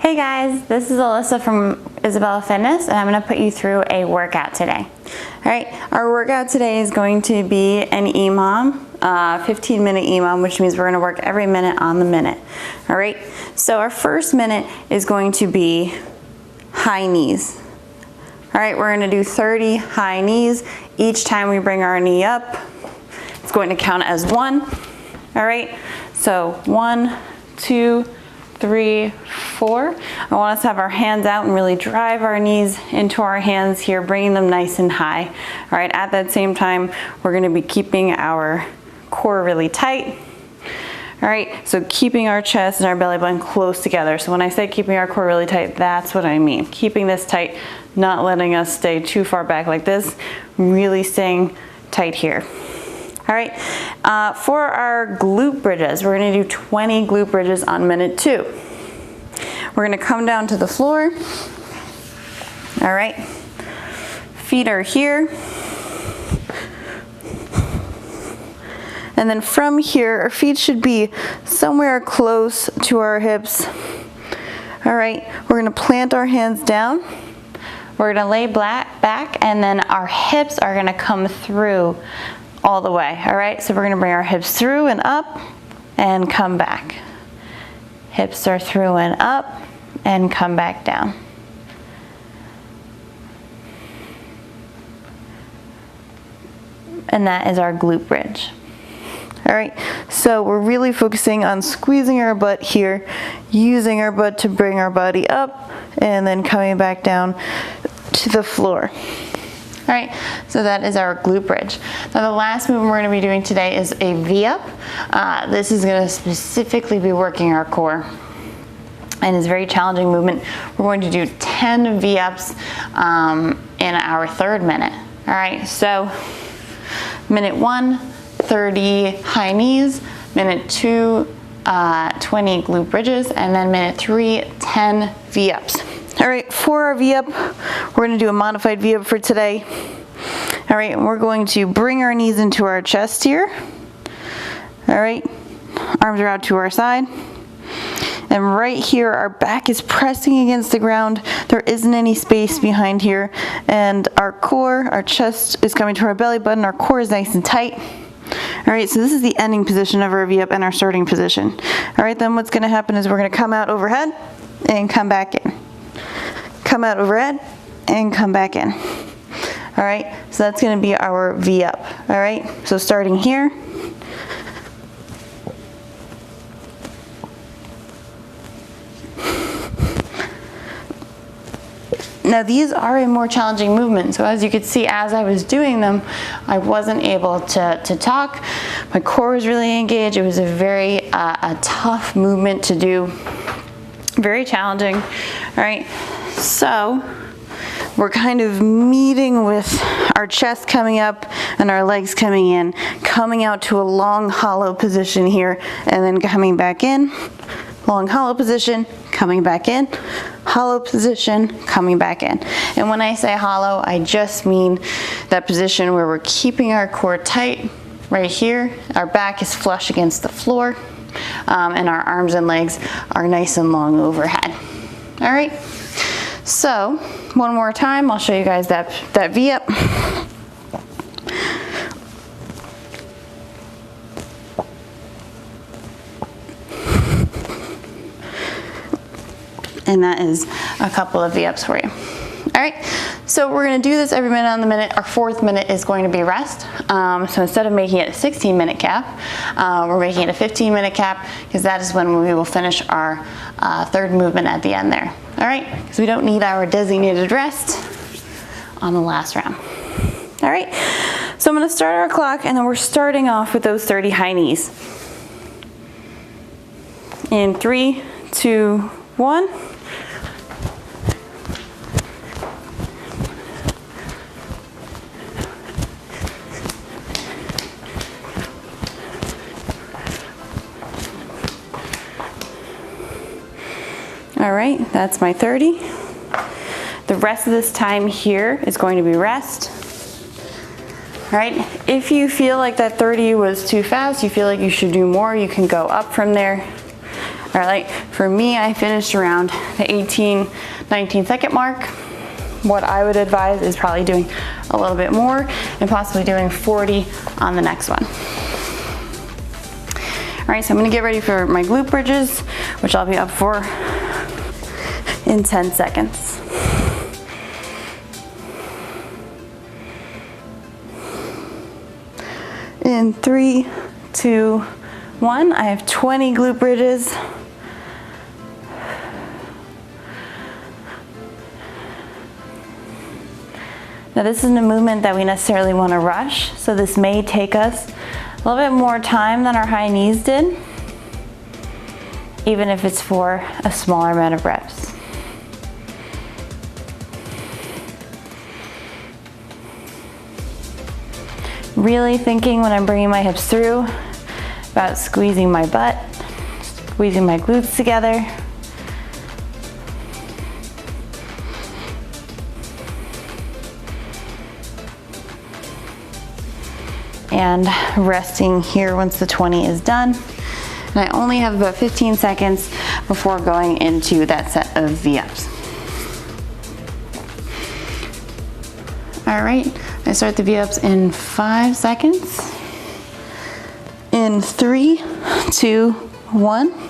Hey guys, this is Alyssa from Isabella Fitness, and I'm going to put you through a workout today. Alright, our workout today is going to be an EMOM, 15-minute EMOM, which means we're going to work every minute on the minute. Alright, so our first minute is going to be high knees. Alright, we're going to do 30 high knees. Each time we bring our knee up, it's going to count as 1. Alright, so 1, 2, 3, 4. I want us to have our hands out and really drive our knees into our hands here, bringing them nice and high. All right, at that same time, we're going to be keeping our core really tight. All right, so keeping our chest and our belly button close together. So when I say keeping our core really tight, that's what I mean. Keeping this tight, not letting us stay too far back like this, really staying tight here. All right, for our glute bridges, we're gonna do 20 glute bridges on minute 2. We're gonna come down to the floor. All right, feet are here. And then from here, our feet should be somewhere close to our hips. All right, we're gonna plant our hands down. We're gonna lay back, and then our hips are gonna come through all the way. All right, so we're gonna bring our hips through and up and come back. Hips are through and up and come back down. And that is our glute bridge. All right, so we're really focusing on squeezing our butt here, using our butt to bring our body up, and then coming back down to the floor. All right, so that is our glute bridge. Now the last movement we're gonna be doing today is a V-up. This is gonna specifically be working our core, and it's a very challenging movement. We're going to do 10 V-ups in our third minute. All right, so minute 1, 30 high knees, minute 2, 20 glute bridges, and then minute 3, 10 V-ups. All right, for our V-up, we're gonna do a modified V-up for today. All right, we're going to bring our knees into our chest here. All right, arms are out to our side. And right here, our back is pressing against the ground. There isn't any space behind here. And our core, our chest is coming to our belly button. Our core is nice and tight. All right, so this is the ending position of our V-up and our starting position. All right, then what's gonna happen is we're gonna come out overhead and come back in. Come out overhead and come back in. All right, so that's gonna be our V-up. All right, so starting here. Now these are a more challenging movement, so as you could see, as I was doing them, I wasn't able to talk. My core was really engaged. It was a very a tough movement to do, very challenging. All right, so we're kind of meeting with our chest coming up and our legs coming in, coming out to a long hollow position here, and then coming back in. Long hollow position, coming back in, hollow position, coming back in. And when I say hollow, I just mean that position where we're keeping our core tight right here. Our back is flush against the floor, and our arms and legs are nice and long overhead. All right, so one more time, I'll show you guys that V-up. And that is a couple of V-ups for you. All right, so we're gonna do this every minute on the minute. Our 4th minute is going to be rest. So instead of making it a 16-minute cap, we're making it a 15-minute cap, because that is when we will finish our 3rd movement at the end there. All right, because we don't need our designated rest on the last round. All right, so I'm gonna start our clock, and then we're starting off with those 30 high knees. In 3, 2, 1. All right, that's my 30. The rest of this time here is going to be rest. All right, if you feel like that 30 was too fast, you feel like you should do more, you can go up from there. All right, for me, I finished around the 18, 19 second mark. What I would advise is probably doing a little bit more and possibly doing 40 on the next one. All right, so I'm gonna get ready for my glute bridges, which I'll be up for in 10 seconds. In 3, 2, 1, I have 20 glute bridges. Now this isn't a movement that we necessarily want to rush, so this may take us a little bit more time than our high knees did, even if it's for a smaller amount of reps. Really thinking when I'm bringing my hips through about squeezing my butt, squeezing my glutes together. And resting here once the 20 is done. And I only have about 15 seconds before going into that set of V-ups. All right, I start the V-ups in 5 seconds. In 3, 2, 1.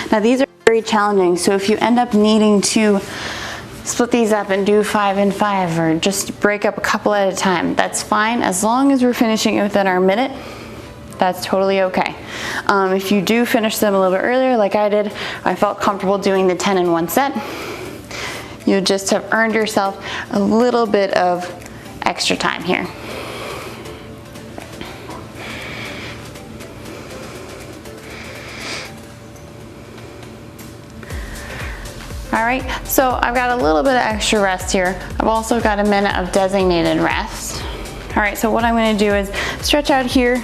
Now these are very challenging, so if you end up needing to split these up and do 5 and 5 or just break up a couple at a time, that's fine. As long as we're finishing it within our minute, that's totally okay. If you do finish them a little bit earlier, like I did, I felt comfortable doing the 10 in one set. You just have earned yourself a little bit of extra time here. All right, so I've got a little bit of extra rest here. I've also got a minute of designated rest. All right, so what I'm gonna do is stretch out here,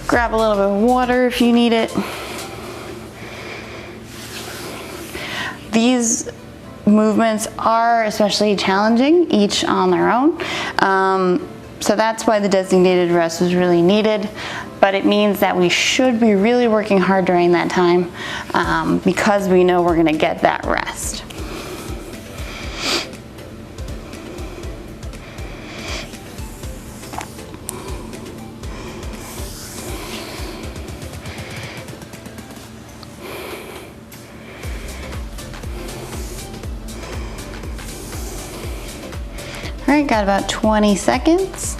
grab a little bit of water if you need it. These movements are especially challenging, each on their own. So that's why the designated rest was really needed. But it means that we should be really working hard during that time because we know we're gonna get that rest. All right, got about 20 seconds.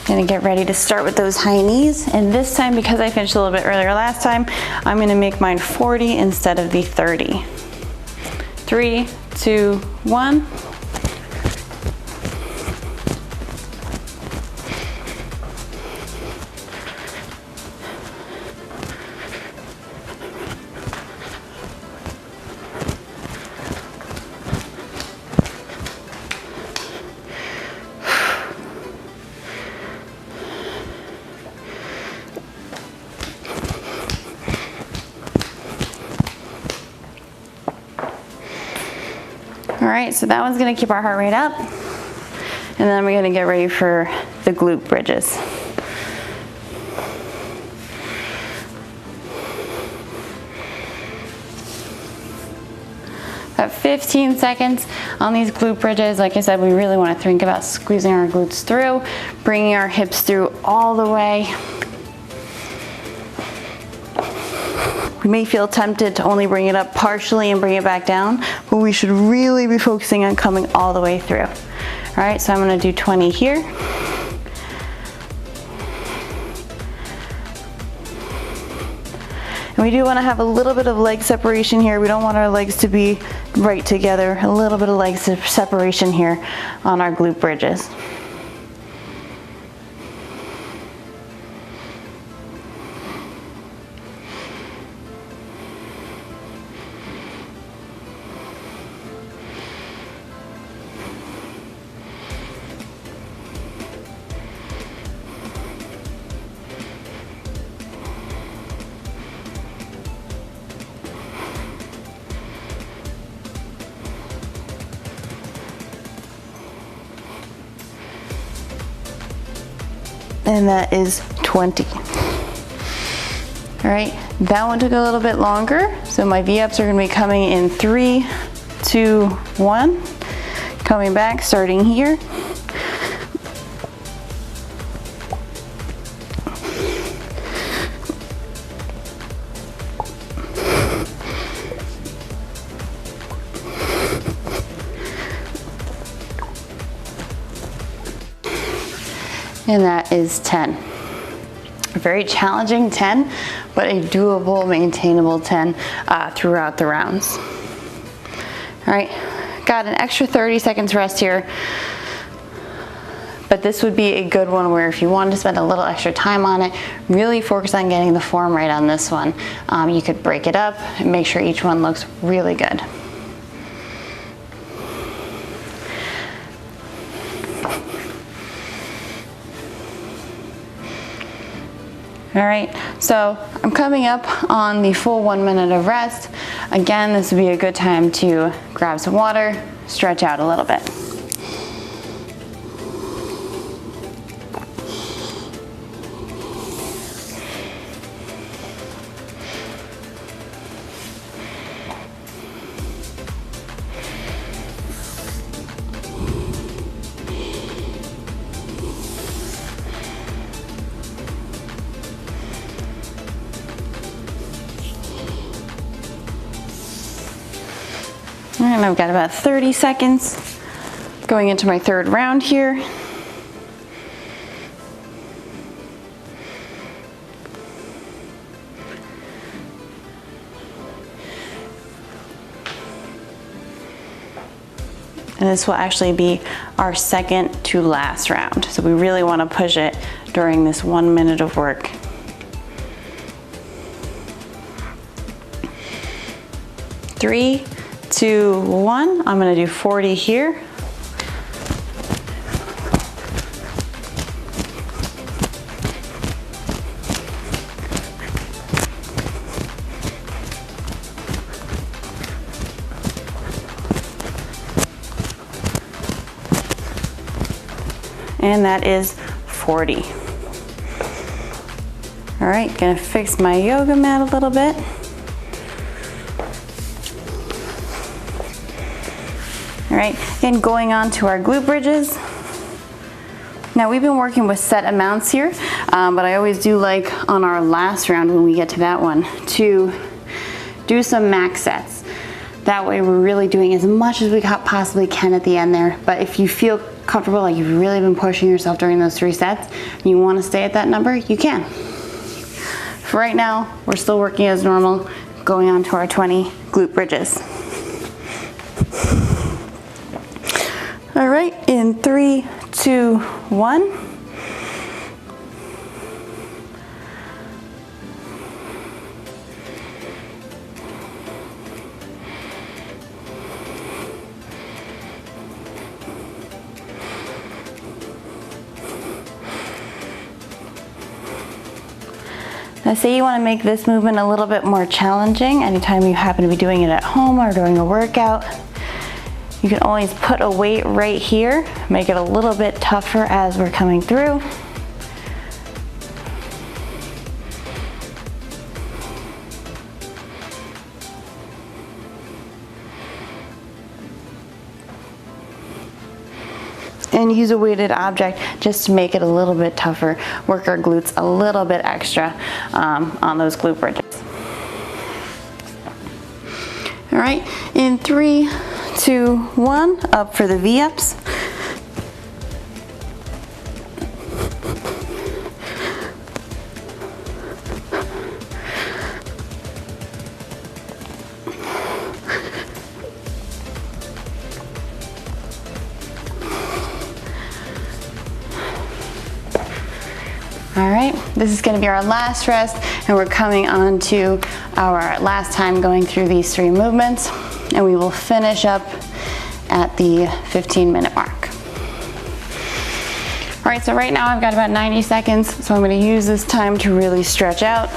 Gonna get ready to start with those high knees, and this time, because I finished a little bit earlier last time, I'm gonna make mine 40 instead of the 30. 3, 2, 1. All right, so that one's gonna keep our heart rate up. And then we're gonna get ready for the glute bridges. About 15 seconds on these glute bridges. Like I said, we really wanna think about squeezing our glutes through, bringing our hips through all the way. We may feel tempted to only bring it up partially and bring it back down, but we should really be focusing on coming all the way through. All right, so I'm gonna do 20 here. And we do wanna have a little bit of leg separation here. We don't want our legs to be right together. A little bit of leg separation here on our glute bridges. and that is 20. All right, that one took a little bit longer, so my V-ups are gonna be coming in 3, 2, 1. Coming back, starting here. And that is 10. A very challenging 10, but a doable, maintainable 10 throughout the rounds. All right, got an extra 30 seconds rest here, but this would be a good one where if you wanted to spend a little extra time on it, really focus on getting the form right on this one. You could break it up and make sure each one looks really good. All right, so I'm coming up on the full 1 minute of rest. Again, this would be a good time to grab some water, stretch out a little bit. And I've got about 30 seconds going into my third round here. And this will actually be our second to last round. So we really want to push it during this 1 minute of work. Three, 2, 1. I'm going to do 40 here. And that is 40. All right, gonna fix my yoga mat a little bit. All right, again, going on to our glute bridges. Now we've been working with set amounts here, but I always do like on our last round when we get to that one to do some max sets. That way we're really doing as much as we possibly can at the end there. But if you feel comfortable, like you've really been pushing yourself during those 3 sets, and you want to stay at that number, you can. For right now, we're still working as normal, going on to our 20 glute bridges. All right, in 3, 2, 1. Now say you want to make this movement a little bit more challenging anytime you happen to be doing it at home or during a workout. You can always put a weight right here, make it a little bit tougher as we're coming through. And use a weighted object just to make it a little bit tougher, work our glutes a little bit extra on those glute bridges. All right, in 3, 2, 1, up for the V-ups. All right, this is gonna be our last rest, and we're coming on to our last time going through these 3 movements, and we will finish up at the 15-minute mark. All right, so right now I've got about 90 seconds, so I'm gonna use this time to really stretch out.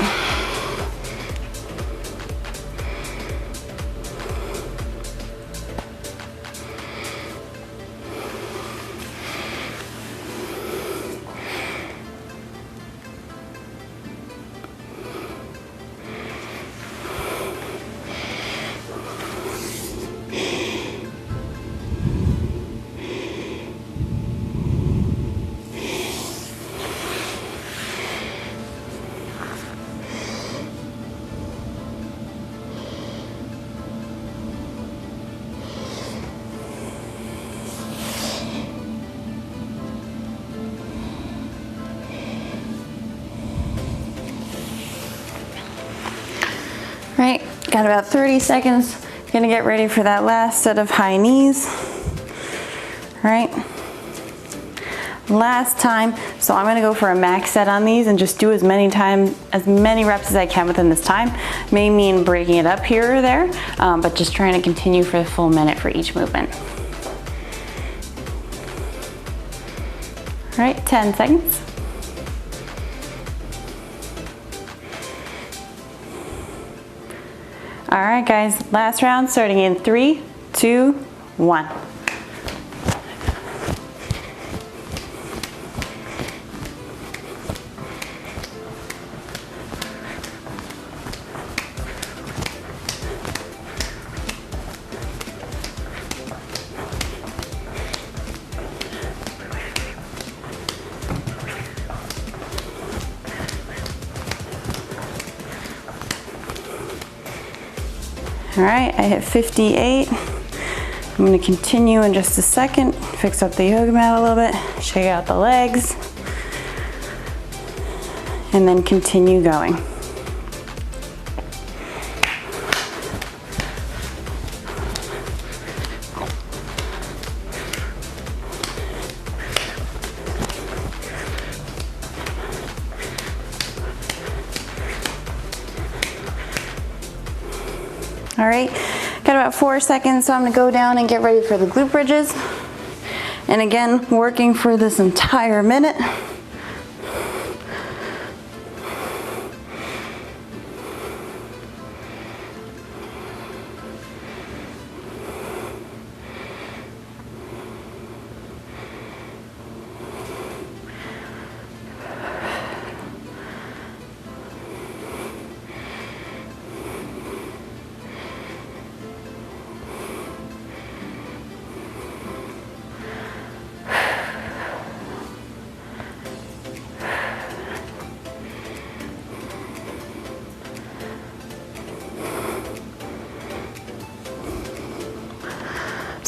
Got about 30 seconds. Gonna get ready for that last set of high knees. All right. Last time, so I'm gonna go for a max set on these and just do as many reps as I can within this time. May mean breaking it up here or there, but just trying to continue for the full minute for each movement. All right, 10 seconds. All right, guys, last round, starting in 3, 2, 1. All right, I hit 58. I'm gonna continue in just a second, fix up the yoga mat a little bit, shake out the legs, and then continue going. All right, got about 4 seconds, so I'm gonna go down and get ready for the glute bridges. And again, working for this entire minute.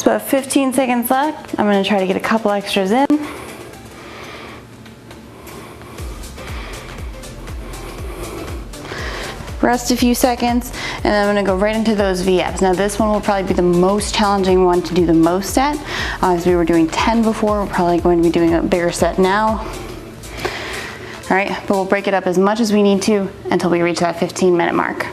About 15 seconds left. I'm going to try to get a couple extras in. Rest a few seconds, and then I'm going to go right into those V-abs. Now this one will probably be the most challenging one to do the most at. As we were doing 10 before, we're probably going to be doing a bigger set now. All right, but we'll break it up as much as we need to until we reach that 15-minute mark.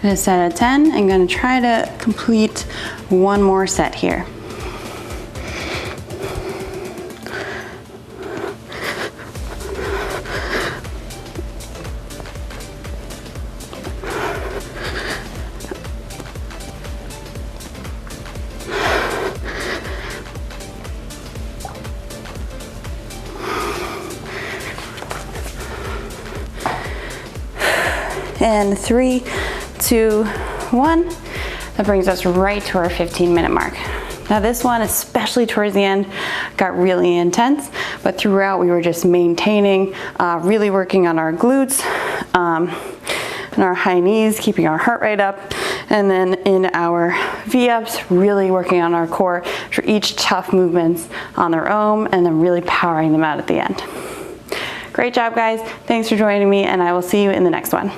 A set of 10. I'm going to try to complete one more set here. And 3, 2, 1. That brings us right to our 15-minute mark. Now this one, especially towards the end, got really intense, but throughout we were just maintaining, really working on our glutes and our high knees, keeping our heart rate up, and then in our V-ups, really working on our core for each tough movements on their own, and then really powering them out at the end. Great job, guys. Thanks for joining me, and I will see you in the next one.